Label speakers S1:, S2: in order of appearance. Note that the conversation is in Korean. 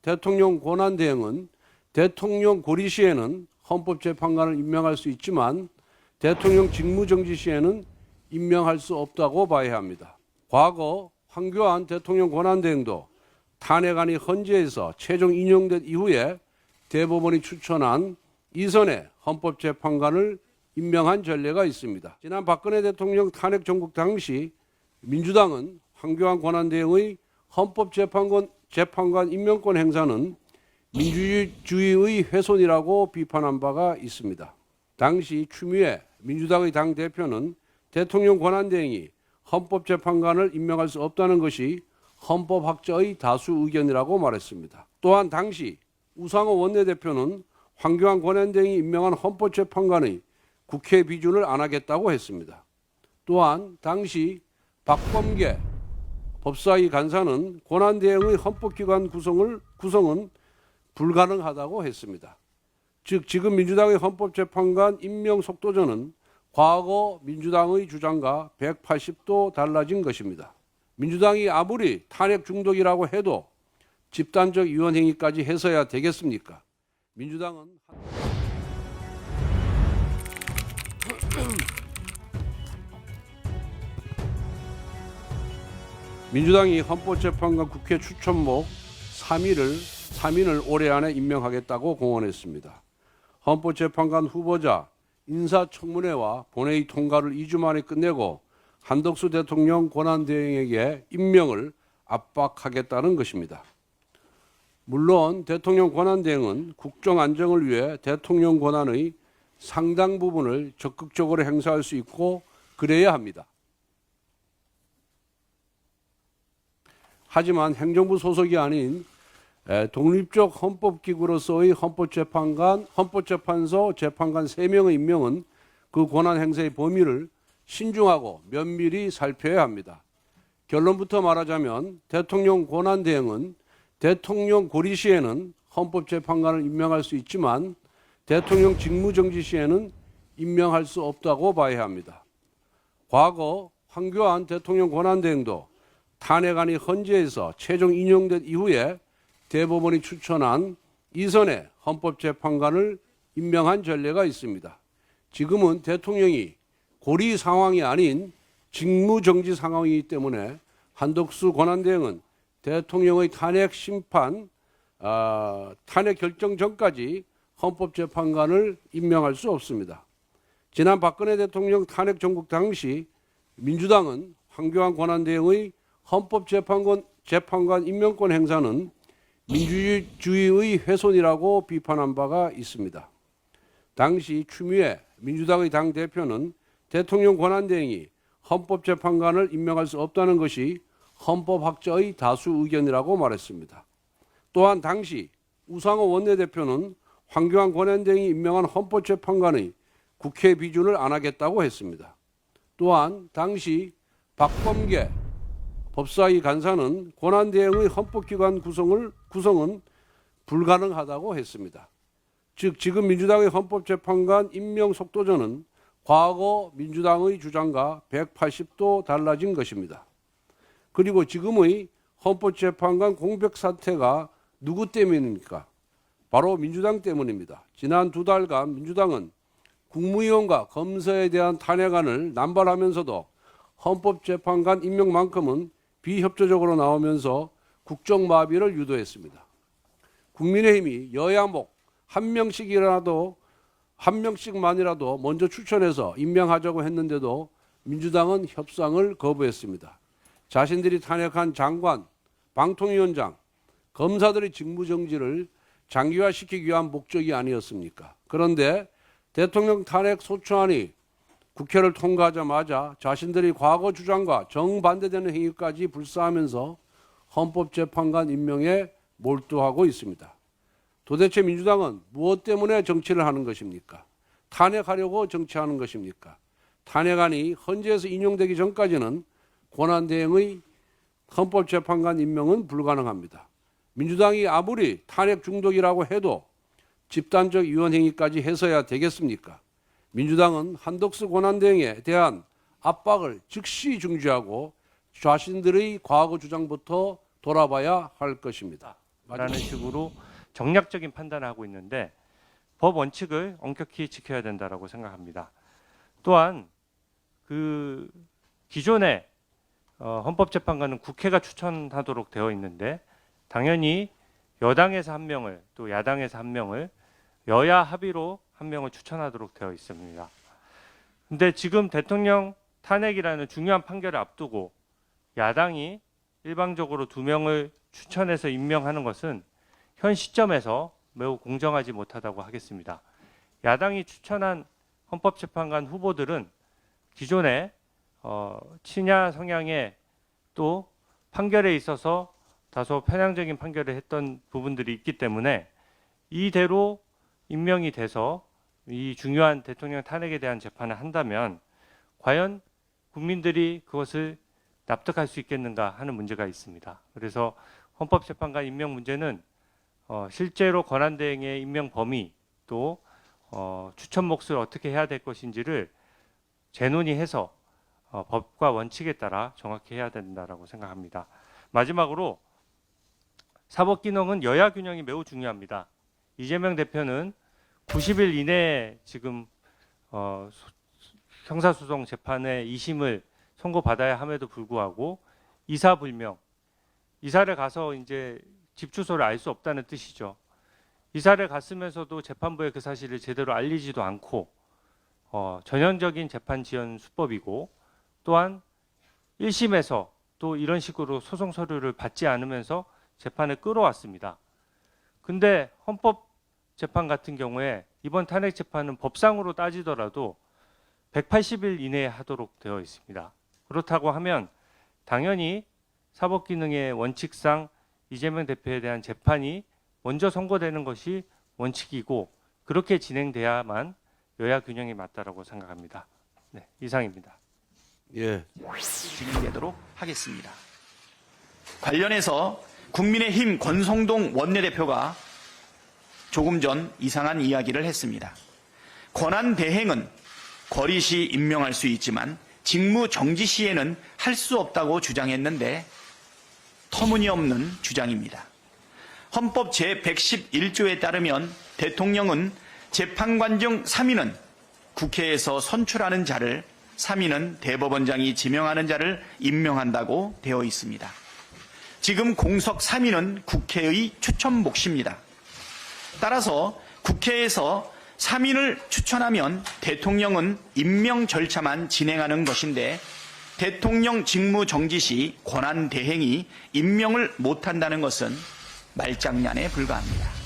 S1: 대통령 권한대행은 대통령 고리 시에는 헌법재판관을 임명할 수 있지만 대통령 직무정지 시에는 임명할 수 없다고 봐야 합니다. 과거 황교안 대통령 권한대행도 탄핵안이 헌재에서 최종 인용된 이후에 대법원이 추천한 이선의 헌법재판관을 임명한 전례가 있습니다. 지난 박근혜 대통령 탄핵 정국 당시 민주당은 황교안 권한대행의 헌법재판관 임명권 행사는 민주주의의 훼손이라고 비판한 바가 있습니다. 당시 추미애 민주당의 당대표는 대통령 권한대행이 헌법재판관을 임명할 수 없다는 것이 헌법학자의 다수 의견이라고 말했습니다. 또한 당시 우상호 원내대표는 황교안 권한대행이 임명한 헌법재판관의 국회 비준을 안 하겠다고 했습니다. 또한 당시 박범계 법사위 간사는 권한대행의 헌법기관 구성은 불가능하다고 했습니다. 즉 지금 민주당의 헌법재판관 임명 속도전은 과거 민주당의 주장과 180도 달라진 것입니다. 민주당이 아무리 탄핵 중독이라고 해도 집단적 위헌행위까지 해서야 되겠습니까? 민주당이 헌법재판관 국회 추천목 3인을 올해 안에 임명하겠다고 공언했습니다. 헌법재판관 후보자 인사청문회와 본회의 통과를 2주 만에 끝내고 한덕수 대통령 권한대행에게 임명을 압박하겠다는 것입니다. 물론 대통령 권한대행은 국정 안정을 위해 대통령 권한의 상당 부분을 적극적으로 행사할 수 있고 그래야 합니다. 하지만 행정부 소속이 아닌 독립적 헌법기구로서의 헌법재판소 재판관 3명의 임명은 그 권한 행사의 범위를 신중하고 면밀히 살펴야 합니다. 결론부터 말하자면 대통령 권한대행은 대통령 고리 시에는 헌법재판관을 임명할 수 있지만 대통령 직무정지 시에는 임명할 수 없다고 봐야 합니다. 과거 황교안 대통령 권한대행도 탄핵안이 헌재에서 최종 인용된 이후에 대법원이 추천한 이선의 헌법재판관을 임명한 전례가 있습니다. 지금은 대통령이 고리 상황이 아닌 직무정지 상황이기 때문에 한덕수 권한대행은 대통령의 탄핵 결정 전까지 헌법재판관을 임명할 수 없습니다. 지난 박근혜 대통령 탄핵 정국 당시 민주당은 황교안 권한대행의 헌법재판관 임명권 행사는 민주주의의 훼손이라고 비판한 바가 있습니다. 당시 추미애 민주당의 당대표는 대통령 권한대행이 헌법재판관을 임명할 수 없다는 것이 헌법학자의 다수 의견이라고 말했습니다. 또한 당시 우상호 원내대표는 황교안 권한대행이 임명한 헌법재판관의 국회 비준을 안 하겠다고 했습니다. 또한 당시 박범계 법사위 간사는 권한대행의 헌법기관 구성은 불가능하다고 했습니다. 즉 지금 민주당의 헌법재판관 임명 속도전은 과거 민주당의 주장과 180도 달라진 것입니다. 그리고 지금의 헌법재판관 공백 사태가 누구 때문입니까? 바로 민주당 때문입니다. 지난 2달간 민주당은 국무위원과 검사에 대한 탄핵안을 남발하면서도 헌법재판관 임명만큼은 비협조적으로 나오면서 국정마비를 유도했습니다. 국민의힘이 여야목 한 명씩만이라도 먼저 추천해서 임명하자고 했는데도 민주당은 협상을 거부했습니다. 자신들이 탄핵한 장관, 방통위원장, 검사들의 직무정지를 장기화시키기 위한 목적이 아니었습니까? 그런데 대통령 탄핵 소추안이 국회를 통과하자마자 자신들이 과거 주장과 정반대되는 행위까지 불사하면서 헌법재판관 임명에 몰두하고 있습니다. 도대체 민주당은 무엇 때문에 정치를 하는 것입니까? 탄핵하려고 정치하는 것입니까? 탄핵안이 헌재에서 인용되기 전까지는 권한대행의 헌법재판관 임명은 불가능합니다. 민주당이 아무리 탄핵 중독이라고 해도 집단적 위헌행위까지 해서야 되겠습니까? 민주당은 한덕수 권한대행에 대한 압박을 즉시 중지하고 자신들의 과거 주장부터 돌아봐야 할 것입니다.
S2: 라는 식으로 정략적인 판단을 하고 있는데 법 원칙을 엄격히 지켜야 된다고 생각합니다. 또한 그 기존에 헌법재판관은 국회가 추천하도록 되어 있는데 당연히 여당에서 한 명을 또 야당에서 한 명을 여야 합의로 한 명을 추천하도록 되어 있습니다. 근데 지금 대통령 탄핵이라는 중요한 판결을 앞두고 야당이 일방적으로 2명을 추천해서 임명하는 것은 현 시점에서 매우 공정하지 못하다고 하겠습니다. 야당이 추천한 헌법재판관 후보들은 기존에 친야 성향의 또 판결에 있어서 다소 편향적인 판결을 했던 부분들이 있기 때문에 이대로 임명이 돼서 이 중요한 대통령 탄핵에 대한 재판을 한다면 과연 국민들이 그것을 납득할 수 있겠는가 하는 문제가 있습니다. 그래서 헌법재판관 임명 문제는 실제로 권한대행의 임명 범위 또 추천 몫을 어떻게 해야 될 것인지를 재논의해서 법과 원칙에 따라 정확히 해야 된다고 생각합니다. 마지막으로 사법기능은 여야 균형이 매우 중요합니다. 이재명 대표는 90일 이내에 지금 형사소송 재판의 2심을 선고받아야 함에도 불구하고 이사불명, 이사를 가서 이제 집 주소를 알 수 없다는 뜻이죠. 이사를 갔으면서도 재판부에 그 사실을 제대로 알리지도 않고 전형적인 재판 지연 수법이고 또한 1심에서 또 이런 식으로 소송 서류를 받지 않으면서 재판을 끌어왔습니다. 근데 헌법재판 같은 경우에 이번 탄핵 재판은 법상으로 따지더라도 180일 이내에 하도록 되어 있습니다. 그렇다고 하면 당연히 사법기능의 원칙상 이재명 대표에 대한 재판이 먼저 선고되는 것이 원칙이고 그렇게 진행돼야만 여야 균형이 맞다라고 생각합니다. 네, 이상입니다.
S1: 예.
S3: 진행되도록 하겠습니다. 관련해서 국민의힘 권성동 원내대표가 조금 전 이상한 이야기를 했습니다. 권한대행은 거리 시 임명할 수 있지만 직무 정지 시에는 할 수 없다고 주장했는데 터무니없는 주장입니다. 헌법 제111조에 따르면 대통령은 재판관 중 3인은 국회에서 선출하는 자를 3인은 대법원장이 지명하는 자를 임명한다고 되어 있습니다. 지금 공석 3인은 국회의 추천 몫입니다. 따라서 국회에서 3인을 추천하면 대통령은 임명 절차만 진행하는 것인데 대통령 직무 정지 시 권한대행이 임명을 못한다는 것은 말장난에 불과합니다.